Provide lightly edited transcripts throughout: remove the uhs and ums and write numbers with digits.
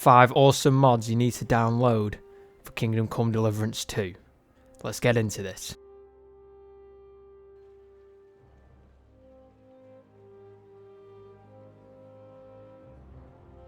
5 awesome mods you need to download for Kingdom Come Deliverance 2. Let's get into this.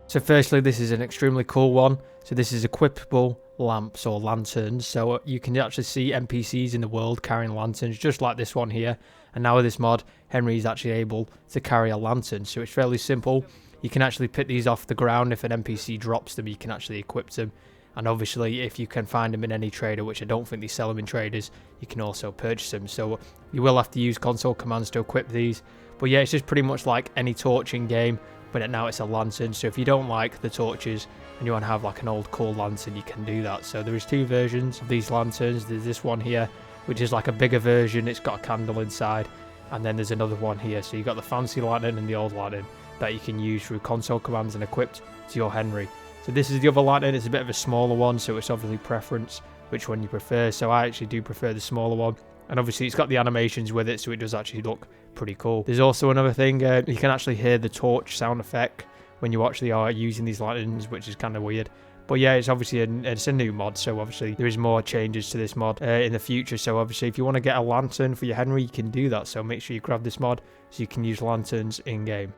So firstly, this is an extremely cool one. So this is equippable lamps or lanterns. So you can actually see NPCs in the world carrying lanterns, just like this one here. And now with this mod, Henry is actually able to carry a lantern. So it's fairly simple. You can actually pick these off the ground. If an NPC drops them, you can actually equip them. And obviously, if you can find them in any trader, which I don't think they sell them in traders, you can also purchase them. So you will have to use console commands to equip these. But yeah, it's just pretty much like any torch in game, but now it's a lantern. So if you don't like the torches and you want to have like an old cool lantern, you can do that. So there is 2 versions of these lanterns. There's this one here, which is like a bigger version. It's got a candle inside. And then there's another one here. So you've got the fancy lantern and the old lantern that you can use through console commands and equipped to your Henry. So this is the other lantern. It's a bit of a smaller one, so it's obviously preference which one you prefer. So I actually do prefer the smaller one. And obviously it's got the animations with it, so it does actually look pretty cool. There's also another thing, you can actually hear the torch sound effect when you actually are using these lanterns, which is kind of weird. But yeah, it's obviously it's a new mod, so obviously there is more changes to this mod in the future. So obviously if you want to get a lantern for your Henry, you can do that. So make sure you grab this mod so you can use lanterns in-game.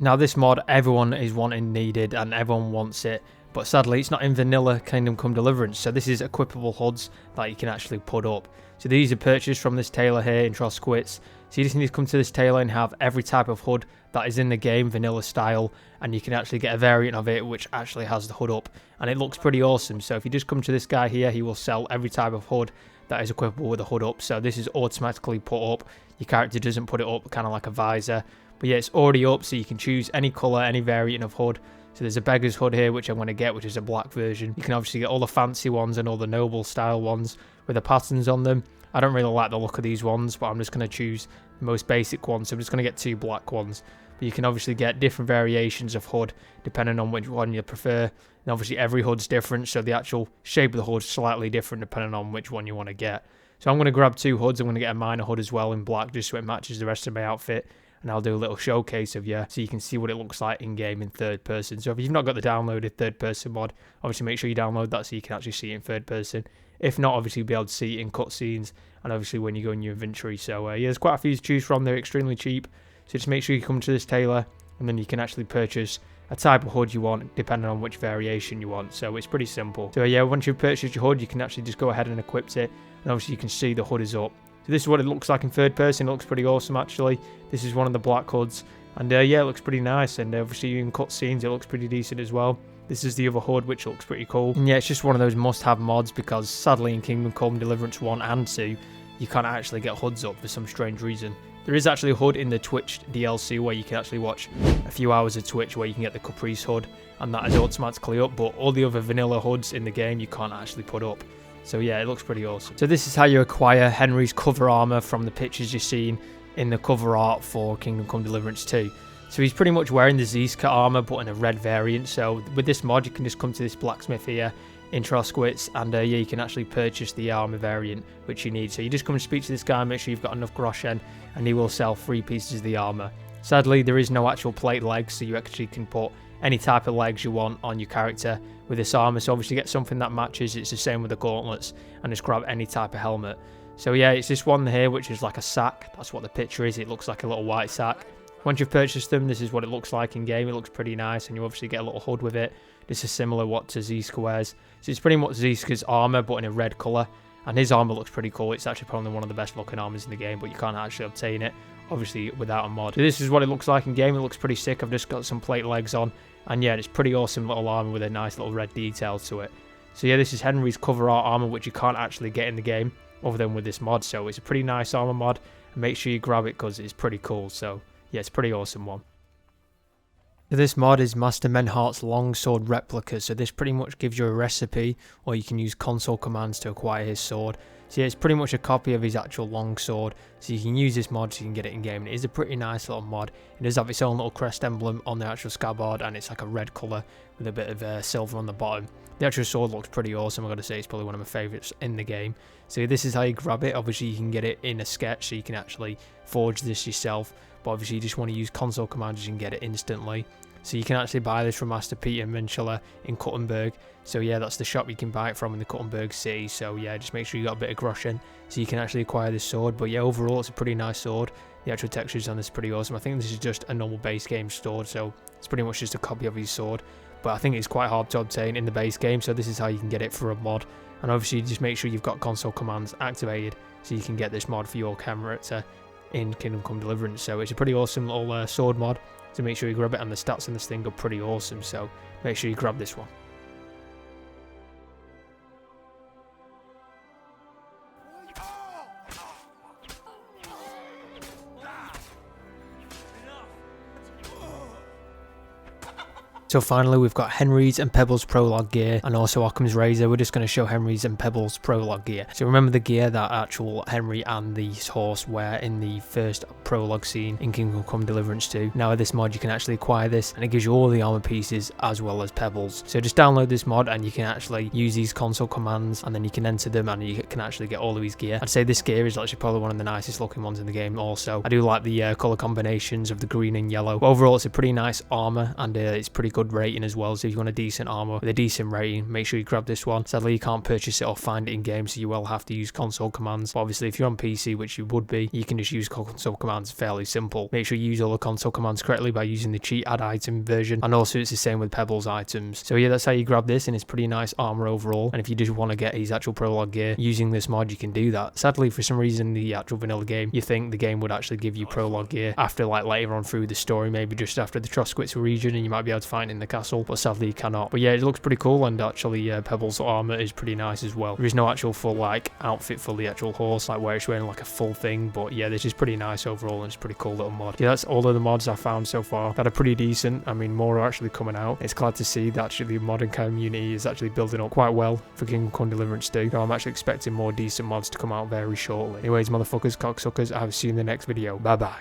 Now this mod, everyone is wanting, needed, and everyone wants it. But sadly, it's not in vanilla Kingdom Come Deliverance. So this is equippable hoods that you can actually put up. So these are purchased from this tailor here in Trosquitz. So you just need to come to this tailor and have every type of hood that is in the game, vanilla style. And you can actually get a variant of it which actually has the hood up. And it looks pretty awesome. So if you just come to this guy here, he will sell every type of hood that is equippable with a hood up. So this is automatically put up. Your character doesn't put it up, kind of like a visor. But yeah, it's already up, so you can choose any colour, any variant of hood. So there's a beggar's hood here, which I'm going to get, which is a black version. You can obviously get all the fancy ones and all the noble style ones with the patterns on them. I don't really like the look of these ones, but I'm just going to choose the most basic ones. So I'm just going to get 2 black ones. But you can obviously get different variations of hood, depending on which one you prefer. And obviously every hood's different, so the actual shape of the hood is slightly different depending on which one you want to get. So I'm going to grab 2 hoods. I'm going to get a minor hood as well in black, just so it matches the rest of my outfit. And I'll do a little showcase of you so you can see what it looks like in-game in third person. So if you've not got the downloaded third person mod, obviously make sure you download that so you can actually see it in third person. If not, obviously you'll be able to see it in cutscenes and obviously when you go in your inventory. So yeah, there's quite a few to choose from. They're extremely cheap. So just make sure you come to this tailor and then you can actually purchase a type of hood you want depending on which variation you want. So it's pretty simple. So yeah, once you've purchased your hood, you can actually just go ahead and equip it. And obviously you can see the hood is up. So this is what it looks like in third person. It looks pretty awesome actually. This is one of the black hoods. And yeah, it looks pretty nice. And obviously in cutscenes it looks pretty decent as well. This is the other hood, which looks pretty cool. And yeah, it's just one of those must-have mods because sadly in Kingdom Come Deliverance 1 and 2, you can't actually get hoods up for some strange reason. There is actually a hood in the Twitch DLC where you can actually watch a few hours of Twitch where you can get the Caprice hood. And that is automatically up. But all the other vanilla hoods in the game you can't actually put up. So yeah, it looks pretty awesome. So this is how you acquire Henry's cover armor from the pictures you've seen in the cover art for Kingdom Come Deliverance 2. So he's pretty much wearing the Ziska armor but in a red variant. So with this mod you can just come to this blacksmith here in Trosquitz and yeah, you can actually purchase the armor variant which you need. So you just come and speak to this guy, make sure you've got enough groschen and he will sell 3 pieces of the armor. Sadly there is no actual plate legs, so you actually can put any type of legs you want on your character with this armor. So obviously get something that matches. It's the same with the gauntlets and just grab any type of helmet. So yeah, it's this one here which is like a sack. That's what the picture is. It looks like a little white sack. Once you've purchased them, this is what it looks like in game. It looks pretty nice and you obviously get a little hood with it. This is similar what to Ziska wears. So it's pretty much Ziska's armor but in a red colour. And his armor looks pretty cool. It's actually probably one of the best looking armors in the game, but you can't actually obtain it obviously without a mod. So this is what it looks like in game. It looks pretty sick. I've just got some plate legs on. And yeah, it's pretty awesome little armor with a nice little red detail to it. So yeah, this is Henry's cover art armor, which you can't actually get in the game other than with this mod. So it's a pretty nice armor mod. And make sure you grab it because it's pretty cool. So yeah, it's a pretty awesome one. So this mod is Master Menhart's longsword replica. So this pretty much gives you a recipe, or you can use console commands to acquire his sword. So yeah, it's pretty much a copy of his actual longsword. So you can use this mod so you can get it in game. And it is a pretty nice little mod. It does have its own little crest emblem on the actual scabbard, and it's like a red colour with a bit of silver on the bottom. The actual sword looks pretty awesome. I've got to say, it's probably one of my favourites in the game. So this is how you grab it. Obviously you can get it in a sketch, so you can actually forge this yourself. But obviously you just want to use console commands, you can get it instantly. So you can actually buy this from Master Peter Minchella in Kuttenberg. So yeah, that's the shop you can buy it from in the Kuttenberg city. So yeah, just make sure you got a bit of groschen so you can actually acquire this sword. But yeah, overall it's a pretty nice sword. The actual textures on this are pretty awesome. I think this is just a normal base game sword, so it's pretty much just a copy of his sword. But I think it's quite hard to obtain in the base game, so this is how you can get it for a mod. And obviously just make sure you've got console commands activated so you can get this mod for your character in Kingdom Come Deliverance. So it's a pretty awesome little sword mod, so make sure you grab it, and the stats on this thing are pretty awesome, so make sure you grab this one. So finally, we've got Henry's and Pebble's Prologue gear, and also Occam's Razor. We're just going to show Henry's and Pebble's Prologue gear. So remember the gear that actual Henry and the horse wear in the first Prologue scene in Kingdom Come Deliverance 2. Now with this mod, you can actually acquire this, and it gives you all the armor pieces as well as Pebbles. So just download this mod, and you can actually use these console commands, and then you can enter them, and you can actually get all of his gear. I'd say this gear is actually probably one of the nicest looking ones in the game also. I do like the color combinations of the green and yellow. But overall, it's a pretty nice armor, and it's pretty good rating as well. So if you want a decent armor with a decent rating, make sure you grab this one. Sadly, you can't purchase it or find it in game, so you will have to use console commands. But obviously, if you're on PC, which you would be, you can just use console commands. Fairly simple. Make sure you use all the console commands correctly by using the cheat add item version, and also it's the same with Pebble's items. So yeah, that's how you grab this, and it's pretty nice armor overall. And if you just want to get his actual Prologue gear using this mod, you can do that. Sadly, for some reason, the actual vanilla game, you think the game would actually give you Prologue gear after, like, later on through the story, maybe just after the Trosquitz region, and you might be able to find it in the castle, but sadly you cannot. But yeah, it looks pretty cool, and actually Pebble's armor is pretty nice as well. There is no actual full like outfit for the actual horse, like where it's wearing like a full thing, but yeah, this is pretty nice overall, and it's a pretty cool little mod. Yeah, that's all of the mods I found so far that are pretty decent. I mean, more are actually coming out. It's glad to see that actually the modding community is actually building up quite well for Kingdom Come Deliverance 2. So I'm actually expecting more decent mods to come out very shortly. Anyways, motherfuckers, cocksuckers, I'll see you in the next video. Bye bye.